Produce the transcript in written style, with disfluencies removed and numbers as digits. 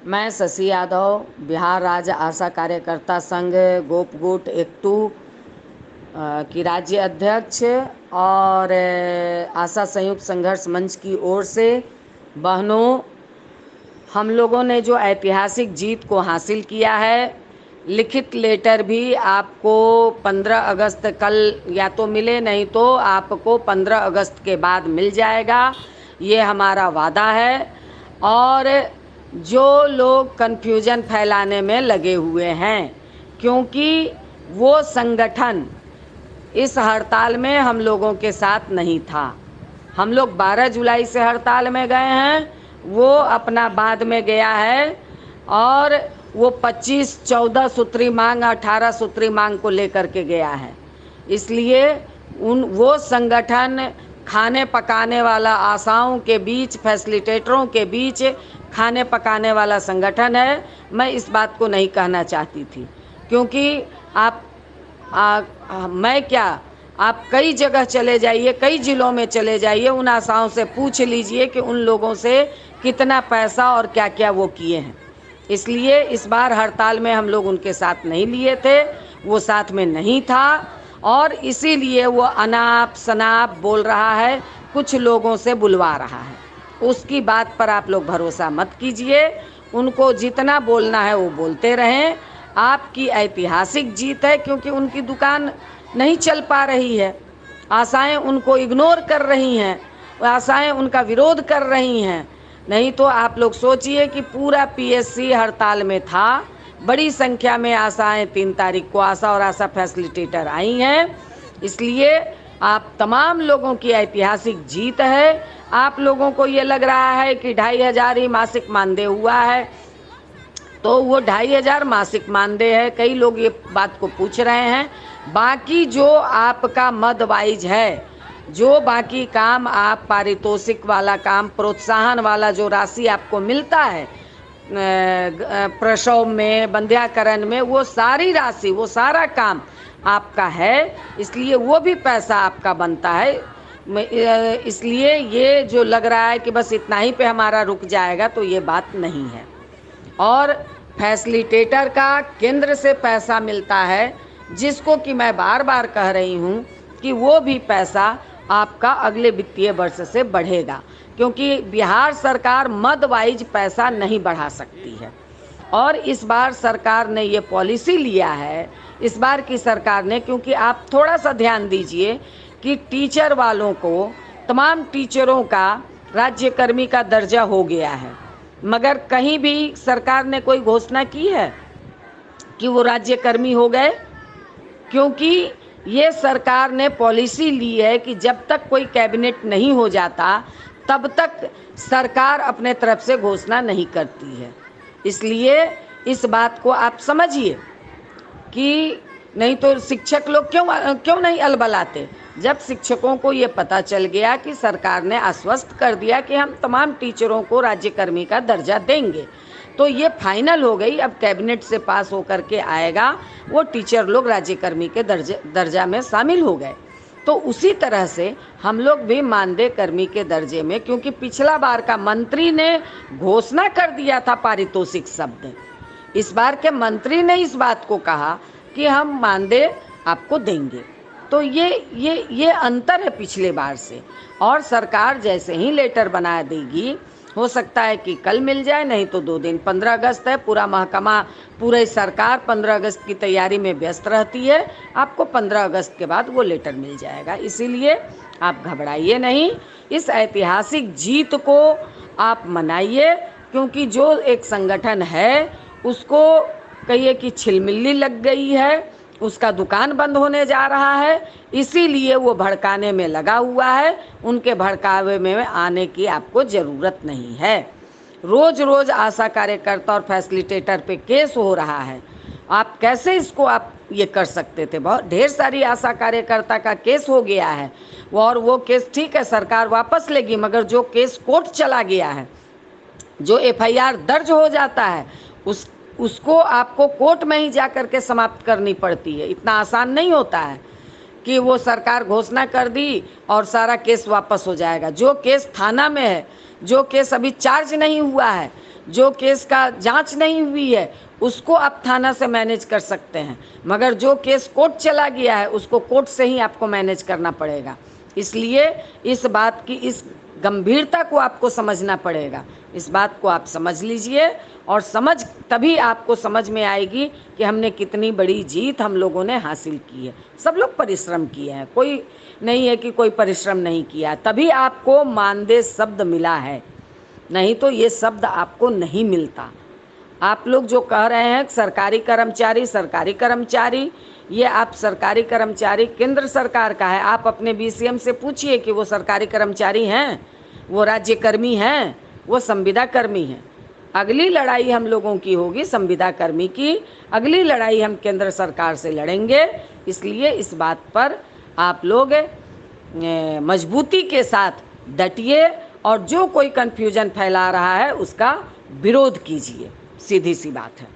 मैं शशि यादव बिहार राज्य आशा कार्यकर्ता संघ गोपगुट एकटू की राज्य अध्यक्ष और आशा संयुक्त संघर्ष मंच की ओर से बहनों, हम लोगों ने जो ऐतिहासिक जीत को हासिल किया है, लिखित लेटर भी आपको 15 अगस्त कल या तो मिले, नहीं तो आपको 15 अगस्त के बाद मिल जाएगा। ये हमारा वादा है। और जो लोग कन्फ्यूजन फैलाने में लगे हुए हैं, क्योंकि वो संगठन इस हड़ताल में हम लोगों के साथ नहीं था। हम लोग 12 जुलाई से हड़ताल में गए हैं, वो अपना बाद में गया है और वो 25-14 सूत्री मांग 18 सूत्री मांग को लेकर के गया है। इसलिए वो संगठन खाने पकाने वाला आशाओं के बीच, फैसिलिटेटरों के बीच खाने पकाने वाला संगठन है। मैं इस बात को नहीं कहना चाहती थी, क्योंकि आप कई जगह चले जाइए, कई जिलों में चले जाइए, उन आशाओं से पूछ लीजिए कि उन लोगों से कितना पैसा और क्या क्या वो किए हैं। इसलिए इस बार हड़ताल में हम लोग उनके साथ नहीं लिए थे, वो साथ में नहीं था और इसीलिए वो अनाप शनाप बोल रहा है, कुछ लोगों से बुलवा रहा है। उसकी बात पर आप लोग भरोसा मत कीजिए। उनको जितना बोलना है वो बोलते रहें। आपकी ऐतिहासिक जीत है, क्योंकि उनकी दुकान नहीं चल पा रही है, आशाएं उनको इग्नोर कर रही हैं, आशाएं उनका विरोध कर रही हैं। नहीं तो आप लोग सोचिए कि पूरा पीएससी हड़ताल में था, बड़ी संख्या में आशाएं 3 तारीख को आशा और आशा फैसिलिटेटर आई हैं। इसलिए आप तमाम लोगों की ऐतिहासिक जीत है। आप लोगों को ये लग रहा है कि 2500 ही मासिक मानदेय हुआ है, तो वो 2500 मासिक मानदेय है। कई लोग ये बात को पूछ रहे हैं। बाकी जो आपका मद वाइज है, जो बाकी काम आप पारितोषिक वाला काम, प्रोत्साहन वाला जो राशि आपको मिलता है प्रसव में, बंध्याकरण में, वो सारी राशि, वो सारा काम आपका है। इसलिए वो भी पैसा आपका बनता है। इसलिए ये जो लग रहा है कि बस इतना ही पे हमारा रुक जाएगा, तो ये बात नहीं है। और फैसिलिटेटर का केंद्र से पैसा मिलता है, जिसको कि मैं बार बार कह रही हूँ कि वो भी पैसा आपका अगले वित्तीय वर्ष से बढ़ेगा, क्योंकि बिहार सरकार मद वाइज पैसा नहीं बढ़ा सकती है। और इस बार सरकार ने ये पॉलिसी लिया है, इस बार की सरकार ने, क्योंकि आप थोड़ा सा ध्यान दीजिए कि टीचर वालों को, तमाम टीचरों का राज्यकर्मी का दर्जा हो गया है, मगर कहीं भी सरकार ने कोई घोषणा की है कि वो राज्यकर्मी हो गए? क्योंकि ये सरकार ने पॉलिसी ली है कि जब तक कोई कैबिनेट नहीं हो जाता, तब तक सरकार अपने तरफ से घोषणा नहीं करती है। इसलिए इस बात को आप समझिए कि नहीं तो शिक्षक लोग क्यों नहीं अलबलाते। जब शिक्षकों को ये पता चल गया कि सरकार ने आश्वस्त कर दिया कि हम तमाम टीचरों को राज्यकर्मी का दर्जा देंगे, तो ये फाइनल हो गई। अब कैबिनेट से पास होकर के आएगा, वो टीचर लोग राज्यकर्मी के दर्जा में शामिल हो गए। तो उसी तरह से हम लोग भी मानदेय कर्मी के दर्जे में, क्योंकि पिछला बार का मंत्री ने घोषणा कर दिया था पारितोषिक शब्द, इस बार के मंत्री ने इस बात को कहा कि हम मानदेय आपको देंगे। तो ये अंतर है पिछले बार से। और सरकार जैसे ही लेटर बना देगी, हो सकता है कि कल मिल जाए, नहीं तो 2 दिन। 15 अगस्त है, पूरा महकमा, पूरी सरकार 15 अगस्त की तैयारी में व्यस्त रहती है। आपको 15 अगस्त के बाद वो लेटर मिल जाएगा। इसीलिए आप घबराइए नहीं, इस ऐतिहासिक जीत को आप मनाइए, क्योंकि जो एक संगठन है उसको कहिए कि छिलमिल्ली लग गई है, उसका दुकान बंद होने जा रहा है, इसीलिए वो भड़काने में लगा हुआ है। उनके भड़कावे में आने की आपको ज़रूरत नहीं है। रोज़ रोज़ आशा कार्यकर्ता और फैसिलिटेटर पे केस हो रहा है। आप कैसे इसको आप ये कर सकते थे? बहुत ढेर सारी आशा कार्यकर्ता का केस हो गया है, और वो केस ठीक है सरकार वापस लेगी, मगर जो केस कोर्ट चला गया है, जो एफआईआर दर्ज हो जाता है, उसको आपको कोर्ट में ही जा कर के समाप्त करनी पड़ती है। इतना आसान नहीं होता है कि वो सरकार घोषणा कर दी और सारा केस वापस हो जाएगा। जो केस थाना में है, जो केस अभी चार्ज नहीं हुआ है, जो केस का जांच नहीं हुई है उसको आप थाना से मैनेज कर सकते हैं, मगर जो केस कोर्ट चला गया है उसको कोर्ट से ही आपको मैनेज करना पड़ेगा। इसलिए इस बात की, इस गंभीरता को आपको समझना पड़ेगा। इस बात को आप समझ लीजिए, और समझ तभी आपको समझ में आएगी कि हमने कितनी बड़ी जीत हम लोगों ने हासिल की है। सब लोग परिश्रम किए हैं, कोई नहीं है कि कोई परिश्रम नहीं किया, तभी आपको मानदेय शब्द मिला है, नहीं तो ये शब्द आपको नहीं मिलता। आप लोग जो कह रहे हैं सरकारी कर्मचारी सरकारी कर्मचारी, ये आप सरकारी कर्मचारी केंद्र सरकार का है, आप अपने बीसीएम से पूछिए कि वो सरकारी कर्मचारी हैं, वो राज्य कर्मी हैं, वो संविदा कर्मी हैं। अगली लड़ाई हम लोगों की होगी संविदा कर्मी की, अगली लड़ाई हम केंद्र सरकार से लड़ेंगे। इसलिए इस बात पर आप लोग मजबूती के साथ डटिए, और जो कोई कन्फ्यूजन फैला रहा है उसका विरोध कीजिए, सीधी सी बात है।